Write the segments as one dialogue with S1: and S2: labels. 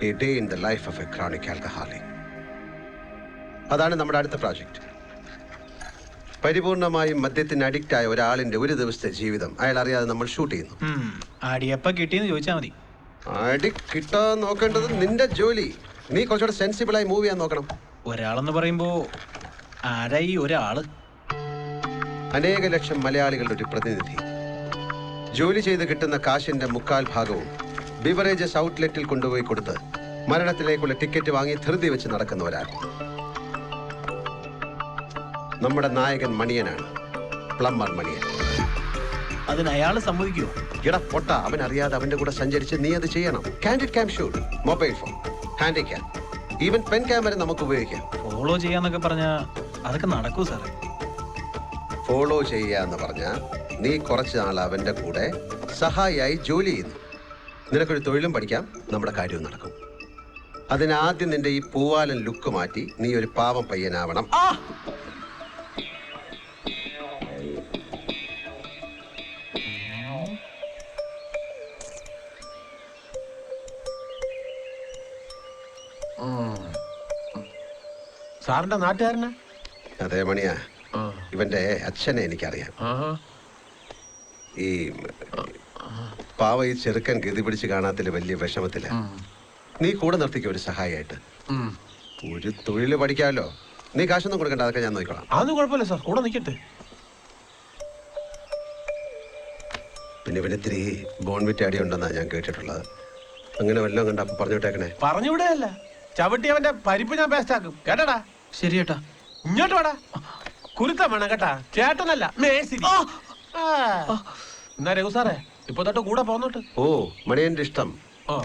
S1: A day in the life of a chronic alcoholic. അതാണ് നമ്മുടെ അടുത്ത പ്രോജക്റ്റ്. പരിപൂർണമായും മദ്യത്തിന് അഡിക്റ്റ് ആയ ഒരാളിന്റെ ഒരു ദിവസത്തെ ജീവിതം അയാൾ അറിയാതെ നമ്മൾ ഷൂട്ട് ചെയ്യുന്നു.
S2: അടിയപ്പ കിട്ടിയെന്ന് ചോദിച്ചാൽ മതി.
S1: അടി കിട്ടാൻ നോക്കേണ്ടത് നിന്റെ ജോലി. നീ കുറച്ചുകൂടെ സെൻസിബിളായി മൂവ് ചെയ്യാൻ നോക്കണം.
S2: ഒരാളെന്ന് പറയുമ്പോ ആരായി ഒരാള്?
S1: അനേക ലക്ഷം മലയാളികളുടെ ഒരു പ്രതിനിധി. ജോലി ചെയ്ത് കിട്ടുന്ന കാശിന്റെ 3/4 ഭാഗവും ബിവറേജസ് ഔട്ട്ലെറ്റിൽ കൊണ്ടുപോയി കൊടുത്ത് മരണത്തിലേക്കുള്ള ടിക്കറ്റ് വാങ്ങി ധൃതി വെച്ച് നടക്കുന്ന ഒരാൾ. നമ്മുടെ നായകൻ മണിയനാണ്, പ്ലംബർ മണിയൻ.
S2: അതിന് അയാള് സമ്മതിക്കുമോ?
S1: എടാ പൊട്ട, അവൻ അറിയാതെ അവന്റെ കൂടെ സഞ്ചരിച്ച് നീ അത് ചെയ്യണം. Candid cam shoot, mobile phone, handy cam, even pen camera നമുക്ക് ഉപയോഗിക്കാം.
S2: ഫോളോ ചെയ്യാന്നൊക്കെ പറഞ്ഞാ അതൊക്കെ നടക്കൂ സാറേ?
S1: ഫോളോ ചെയ്യാന്ന് പറഞ്ഞാ നീ കുറച്ച് നാൾ അവന്റെ കൂടെ സഹായിയായി ജോലി ചെയ്യുന്നു. നിനക്കൊരു തൊഴിലും പഠിക്കാം, നമ്മുടെ കാര്യവും നടക്കും. അതിനാദ്യം നിന്റെ ഈ പൂവാലൻ ലുക്ക് മാറ്റി നീ ഒരു പാവം പയ്യനാവണം.
S3: സാറിന്റെ നാട്ടുകാരനാ?
S1: അതെ മണിയാ, ഇവന്റെ അച്ഛനെ എനിക്കറിയാം. ഈ പാവ ഈ ചെറുക്കൻ ഗതി പിടിച്ച് കാണാത്തില്ല, വലിയ വിഷമത്തില്ല. നീ കൂടെ നിർത്തിക്കോ ഒരു സഹായിയായിട്ട്. ഒരു തൊഴില് പഠിക്കാമല്ലോ. നീ കാശൊന്നും കൊടുക്കണ്ട, അതൊക്കെ ഞാൻ നോക്കിക്കോളാം.
S3: അതൊന്നും കുഴപ്പമില്ല സാർ, കൂടെ നിൽക്കട്ടെ.
S1: പിന്നെ ഇവന് ഇത്തിരി ബോൺവിറ്റ് അടി ഉണ്ടെന്നാ ഞാൻ കേട്ടിട്ടുള്ളത്. അങ്ങനെ വല്ലതും കണ്ട അപ്പൊ പറഞ്ഞു വിട്ടേക്കണേ.
S3: പറഞ്ഞുവിടെയല്ല, ചവിട്ടി അവന്റെ പരിപ്പ് ഞാൻ പേസ്റ്റാക്കും. കേട്ടടാ?
S2: ശരി ചേട്ടാ.
S3: ഇങ്ങോട്ട് വേടാ, കുരുത്തം വേണം കേട്ടാ, ചേട്ടനല്ല മേഴ്സിരി. എന്നാ രഘു സാറേ, ഇപ്പൊ തൊട്ട് കൂടെ പോന്നോട്ട്.
S1: ഓ, മണിയന്റെ ഇഷ്ടം.
S3: ഓ,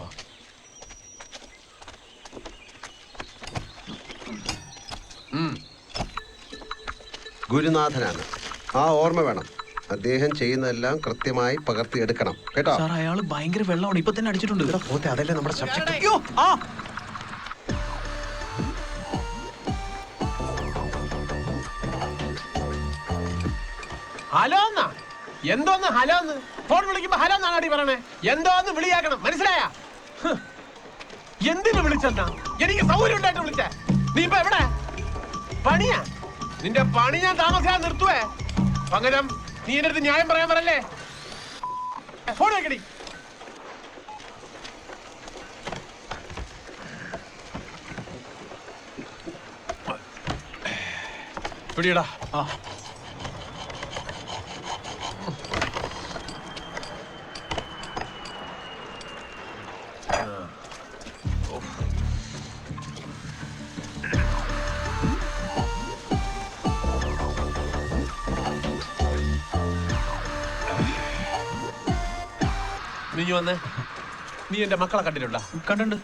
S1: ഗുരുനാഥനാണ്, ആ ഓർമ്മ വേണം. അദ്ദേഹം ചെയ്യുന്നതെല്ലാം കൃത്യമായി പകർത്തിയെടുക്കണം കേട്ടോ.
S2: സാർ അയാള് ഭയങ്കര വെള്ളമാണ്, ഇപ്പൊ തന്നെ അടിച്ചിട്ടുണ്ട്.
S1: പോത്തെ, അതല്ലേ നമ്മുടെ സബ്ജക്ട്.
S3: ഹലോ എന്നാ എന്തോന്ന് ഹലോന്ന് ഫോൺ വിളിക്കുമ്പോ ഹലോ എന്നാണ് അടി പറയണേ. എന്തോന്ന് വിളിയാക്കണം, മനസ്സിലായ? എന്തിനു വിളിച്ചെന്നാ? എനിക്ക് സൗകര്യം ഉണ്ടായിട്ട് വിളിച്ചേ. നീ ഇപ്പൊ എവിടെ? പണിയാ? നിന്റെ പണി ഞാൻ താമസിയാൻ നിർത്തുവേ. പകരം നീ എന്റെ അടുത്ത് ന്യായം പറയാൻ പറയല്ലേ. ഫോൺ വെക്കടി. പിടിയടാ. നീ വന്നേ. നീ എന്റെ മക്കളെ കണ്ടിട്ടുണ്ടോ?
S2: കണ്ടിട്ടുണ്ട്.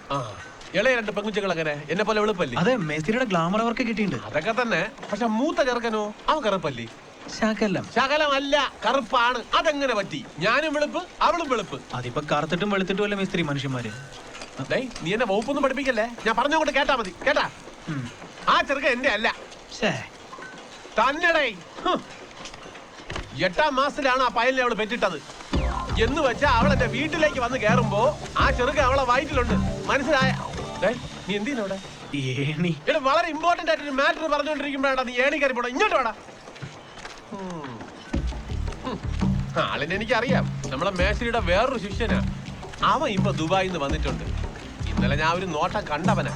S3: ഇളയ 2 പെൺകുട്ടികൾ അങ്ങനെ എന്നെ പോലെ വെളുപ്പല്ലേ?
S2: അതെ, മേസ്തിരിയുടെ ഗ്ലാമർ അവർക്ക് കിട്ടിയിട്ടുണ്ട്.
S3: അതൊക്കെ തന്നെ. പക്ഷെ മൂത്ത ചെറുക്കനോ അവൻ കറുപ്പല്ലേ? ശകലമല്ല, കറുപ്പാണ്. അതെങ്ങനെ പറ്റി? ഞാനും വെളുപ്പ്, അവളും വെളുപ്പ്.
S2: അതിപ്പോ കറുത്തിട്ടും വെളുത്തിട്ടും അല്ലേ മേസ്തിരി മനുഷ്യന്മാര്?
S3: നീ എന്നെ വകുപ്പൊന്നും പഠിപ്പിക്കല്ലേ. ഞാൻ പറഞ്ഞോണ്ട് കേട്ടാ മതി, കേട്ടാ? ആ ചെറുക്കൻ എന്റെ അല്ല, തന്നെടേ. 8ാം മാസത്തിലാണ് ആ പയലിനെ അവള് പെറ്റിട്ടത്. എന്ന് വെച്ചാ അവൾ എന്റെ വീട്ടിലേക്ക് വന്ന് കേറുമ്പോ ആ ചെറുക്കൻ അവളെ വയറ്റിലുണ്ട്. മനസ്സിലായ? നീ എന്തിനോടെ? ഇവിടെ വളരെ ഇമ്പോർട്ടന്റ് ആയിട്ടൊരു മാറ്റർ പറഞ്ഞുകൊണ്ടിരിക്കുമ്പോഴാണ് നീ ഏണി കയറി പോടാ. ഇങ്ങോട്ട് വേടാ. ആളിനെ എനിക്കറിയാം. നമ്മളെ മേശരിയുടെ വേറൊരു ശിഷ്യനാ. അവൻ ഇപ്പൊ ദുബായിൽ നിന്ന് വന്നിട്ടുണ്ട്. ഇന്നലെ ഞാൻ ഒരു നോട്ടം കണ്ടവനാ.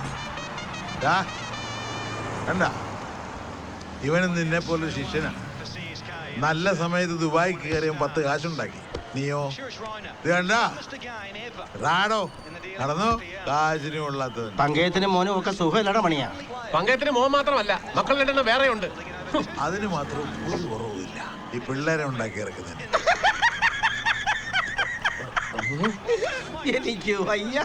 S4: ഇവനും നിന്നെ പോലെ ശിഷ്യനാ. നല്ല സമയത്ത് ദുബായി കയറിയും 10 കാശുണ്ടാക്കി. നീയോ ഇത് കണ്ടാ? റാഡോ നടന്നു കാശിനുള്ളത്.
S5: പങ്കയത്തിന് മോനും ഒക്കെ സുഖമില്ലട മണിയാ.
S3: പങ്കയത്തിന് മോൻ മാത്രമല്ല, മക്കൾ 2 വേറെ ഉണ്ട്.
S4: അതിന് മാത്രം ഒരു കുറവുമില്ല ഈ പിള്ളേരെ ഉണ്ടാക്കി ഇറക്കുന്നതിന്.
S5: എനിക്ക് വയ്യ.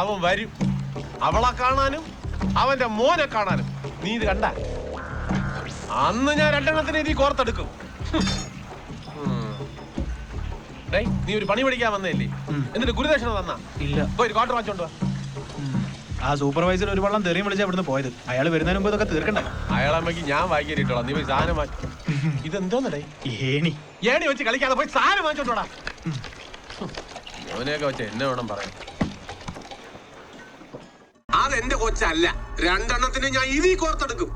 S3: അവൻ വരും, അവളെ കാണാനും അവന്റെ മോനെ കാണാനും. നീ ഇത് കണ്ട? അന്ന് ഞാൻ 2 എണ്ണത്തിന് ഇനി കോർത്തെടുക്കും. ഡേയ് നീ ഒരു പണി പഠിക്കാൻ വന്നതല്ലേ? എന്നിട്ട് ഗുരുദക്ഷിണ തന്നാ?
S2: ഇല്ല.
S3: പോയി ഒരു ക്വാർട്ടർ വാങ്ങിച്ചോണ്ട് വാ.
S2: ആ സൂപ്പർവൈസർ ഒരു വള്ളം തെറിയും വിളിച്ചാ ഇവിടുന്ന് പോയത്. അയാൾ വരുന്നതിന് മുമ്പ് ഇതൊക്കെ തീർക്കണ്ടേ?
S3: അയാളമ്മക്ക് ഞാൻ വായിക്കേറിട്ടോളാം. നീ പോയി സാധനം വാങ്ങി. ഇതെന്തോന്നടേ?
S2: ഏണി
S3: ഏണി വെച്ച് കളിക്കാതെ പോയി സാധനം വാങ്ങിച്ചോണ്ടോടാ. മോനെയൊക്കെ വെച്ച് എന്നെ വേണം പറയാൻ.
S1: അതെന്റെ കൊച്ചല്ല, രണ്ടെണ്ണത്തിന് ഞാൻ ഇനി കോർത്തെടുക്കും.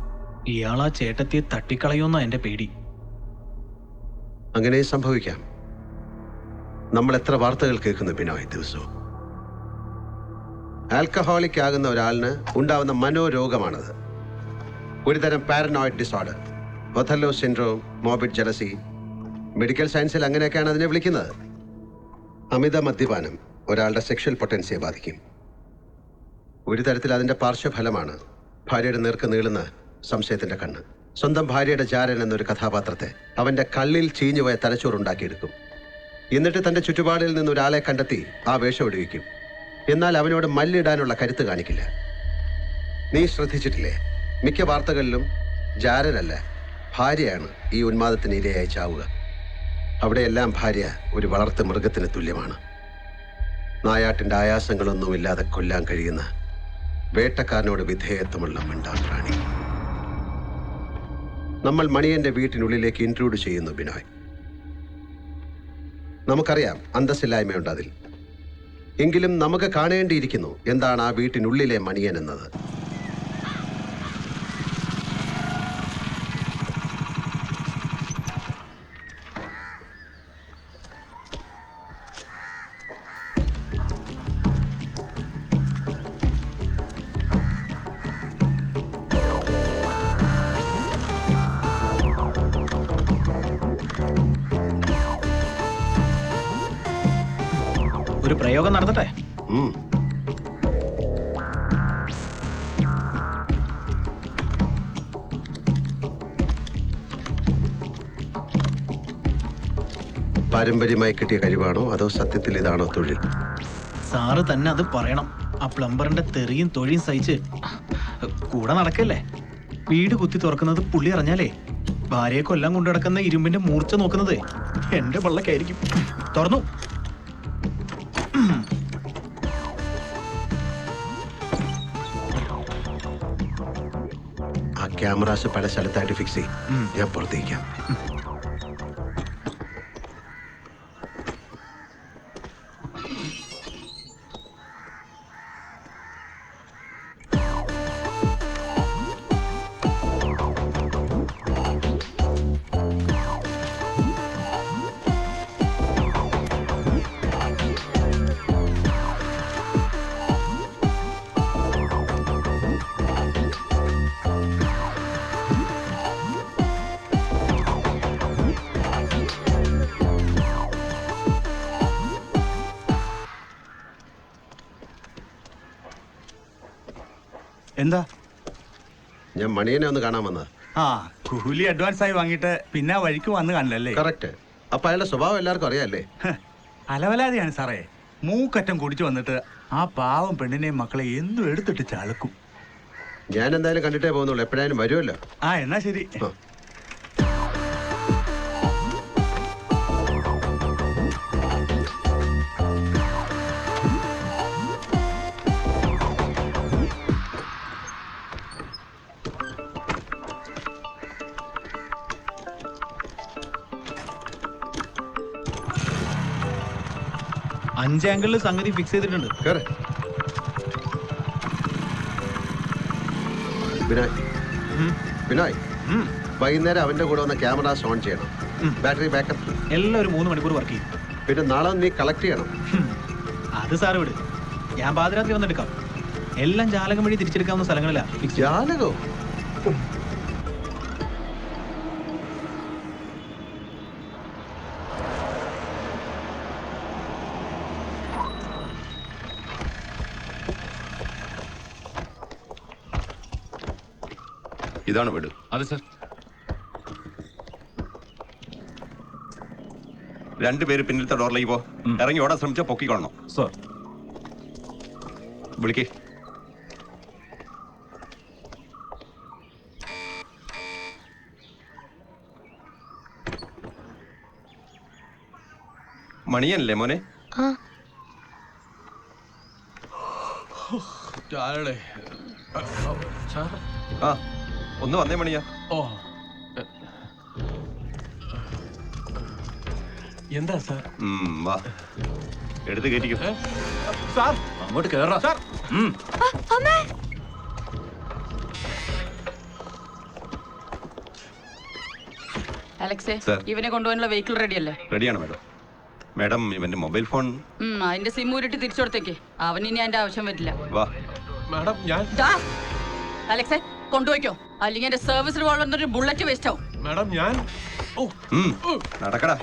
S2: ഇയാളാ ചേട്ടത്തിയെ തട്ടിക്കളയുമെന്നാ എന്റെ പേടി.
S1: അങ്ങനെ സംഭവിക്കാം. നമ്മൾ എത്ര വാർത്തകൾ കേൾക്കുന്നു ബിനോയ് ദിവസവും. ആൽക്കഹോളിക് ആകുന്ന ഒരാളിന് ഉണ്ടാവുന്ന മനോരോഗമാണത്. ഒരുതരം paranoid disorder, Othello syndrome, morbid jealousy. Medical സയൻസിൽ അങ്ങനെയൊക്കെയാണ് അതിനെ വിളിക്കുന്നത്. അമിത മദ്യപാനം ഒരാളുടെ സെക്ഷൽ പൊട്ടൻസിയെ ബാധിക്കും. ഒരു തരത്തിൽ അതിൻ്റെ പാർശ്വഫലമാണ് ഭാര്യയുടെ നേർക്ക് നീളുന്ന സംശയത്തിൻ്റെ കണ്ണ്. സ്വന്തം ഭാര്യയുടെ ജാരൻ എന്നൊരു കഥാപാത്രത്തെ അവൻ്റെ കള്ളിൽ ചീഞ്ഞുപോയ തലച്ചോറുണ്ടാക്കിയെടുക്കും. എന്നിട്ട് തൻ്റെ ചുറ്റുപാടിൽ നിന്ന് ഒരാളെ കണ്ടെത്തി ആ വേഷം ഒടുവിക്കും. എന്നാൽ അവനോട് മല്ലിടാനുള്ള കരുത്ത് കാണിക്കില്ല. നീ ശ്രദ്ധിച്ചിട്ടില്ലേ, മിക്ക വാർത്തകളിലും ജാരനല്ല, ഭാര്യയാണ് ഈ ഉന്മാദത്തിന് ഇരയായി ചാവുക. അവിടെയെല്ലാം ഭാര്യ ഒരു വളർത്തു മൃഗത്തിന് തുല്യമാണ്. നായാട്ടിൻ്റെ ആയാസങ്ങളൊന്നുമില്ലാതെ കൊല്ലാൻ കഴിയുന്ന വേട്ടക്കാരനോട് വിധേയത്വമുള്ള മിണ്ടാൻ പ്രാണി. നമ്മൾ മണിയന്റെ വീട്ടിനുള്ളിലേക്ക് ഇൻട്രൂഡ് ചെയ്യുന്നു ബിനോയ്. നമുക്കറിയാം അന്തസ്സില്ലായ്മയുണ്ട് അതിൽ. എങ്കിലും നമുക്ക് കാണേണ്ടിയിരിക്കുന്നു എന്താണ് ആ വീട്ടിനുള്ളിലെ മണിയൻ എന്നത്.
S2: ഒരു പ്രയോഗം നടത്തട്ടെ.
S1: പാരമ്പര്യമായി കിട്ടിയ കഴിവാണോ അതോ സത്യത്തിൽ ഇതാണോ തൊഴിൽ?
S2: സാറ് തന്നെ അത് പറയണം. ആ പ്ലംബറിന്റെ തെറിയും തൊഴിയും സഹിച്ച് കൂടെ നടക്കല്ലേ. വീട് കുത്തി തുറക്കുന്നത് പുള്ളി അറിഞ്ഞാലേ ഭാര്യയെ കൊല്ലാൻ കൊണ്ടു നടക്കുന്ന ഇരുമ്പിന്റെ മൂർച്ച നോക്കുന്നത് എന്റെ പള്ളക്കായിരിക്കും. തുറന്നു.
S1: ആ ക്യാമറാസ് പല സ്ഥലത്തായിട്ട് ഫിക്സ് ചെയ്യും. ഞാൻ പുറത്തേക്കാം.
S6: എന്താ?
S1: ഞാൻ മണിയനെ ഒന്ന് കാണാൻ വന്നത്.
S6: ആ, കൂലി അഡ്വാൻസ് ആയി വാങ്ങിയിട്ട് പിന്നെ വഴിക്ക് വന്ന് കാണില്ലല്ലേ?
S1: കറക്റ്റ്. അപ്പൊ അയാളുടെ സ്വഭാവം എല്ലാവർക്കും അറിയാല്ലേ?
S6: അലവലാതെയാണ് സാറേ. മൂക്കറ്റം കുടിച്ചു വന്നിട്ട് ആ പാവം പെണ്ണിനെയും മക്കളെ എന്നും എടുത്തിട്ട് ചാളക്കും.
S1: ഞാൻ എന്തായാലും കണ്ടിട്ടേ പോകുന്നുള്ളൂ. എപ്പോഴായാലും വരുമല്ലോ.
S6: ആ, എന്നാ ശരി.
S2: അഞ്ച് ആംഗിളിൽ സംഗതി ഫിക്സ് ചെയ്തിട്ടുണ്ട്.
S1: കേറ്. ബിനോയ്, ബിനോയ്, വൈകുന്നേരം അവന്റെ കൂടെ വന്ന ക്യാമറാസ് ഓൺ ചെയ്യണം. ബാറ്ററി ബാക്കപ്പ്
S2: എല്ലാം ഒരു 3 മണിക്കൂർ വർക്ക് ചെയ്യും.
S1: പിന്നെ നാളെ നീ കളക്ട് ചെയ്യണം.
S2: അത് സാറ് വിട്, ഞാൻ പാതിരാത്രി വന്നെടുക്കാം. എല്ലാം ജാലകം വഴി തിരിച്ചെടുക്കാവുന്ന സ്ഥലങ്ങളിലാ ഫിക്സ്.
S1: ജാലകോ?
S7: ഇതാണ് വീട്.
S8: അതെ സർ.
S7: രണ്ടുപേര് പിന്നിലത്തെ ഡോറിലേക്ക് പോ. ഇറങ്ങി ഓടാൻ ശ്രമിച്ചാൽ പൊക്കിക്കൊള്ളണം.
S8: സർ.
S7: വിളിക്കേ. മണിയനല്ലേ മോനെ?
S3: ആരുടെ? സാർ
S7: ആ ഒന്ന് വന്നേ മണിയാ.
S3: ഓ എന്താ സാർ?
S7: വാ എടുത്ത് കയറ്റിക്കോ.
S3: സാർ
S6: അങ്ങോട്ട് കേറാ.
S3: സാർ
S8: അലക്സേ,
S7: സർ.
S8: ഇവനെ കൊണ്ടുപോകാനുള്ള വെഹിക്കിൾ റെഡിയല്ലേ?
S7: റെഡിയാണ് മാഡം. മാഡം ഇവന്റെ മൊബൈൽ ഫോൺ
S8: അതിന്റെ സിം ഊരിട്ട് തിരിച്ചു കൊടുത്തേക്ക്. അവൻ ഇനി അതിന്റെ ആവശ്യം വരില്ല.
S7: വാ.
S3: മാഡം ഞാൻ
S8: അലക്സേ കൊണ്ടുപോയിക്കോ, അല്ലെങ്കിൽ എന്റെ സർവീസ് റിവോൾവറിന്റെ ഒരു ബുള്ളറ്റ് വേസ്റ്റ് ആവും.
S3: മാഡം ഞാൻ
S7: നടക്കടാ.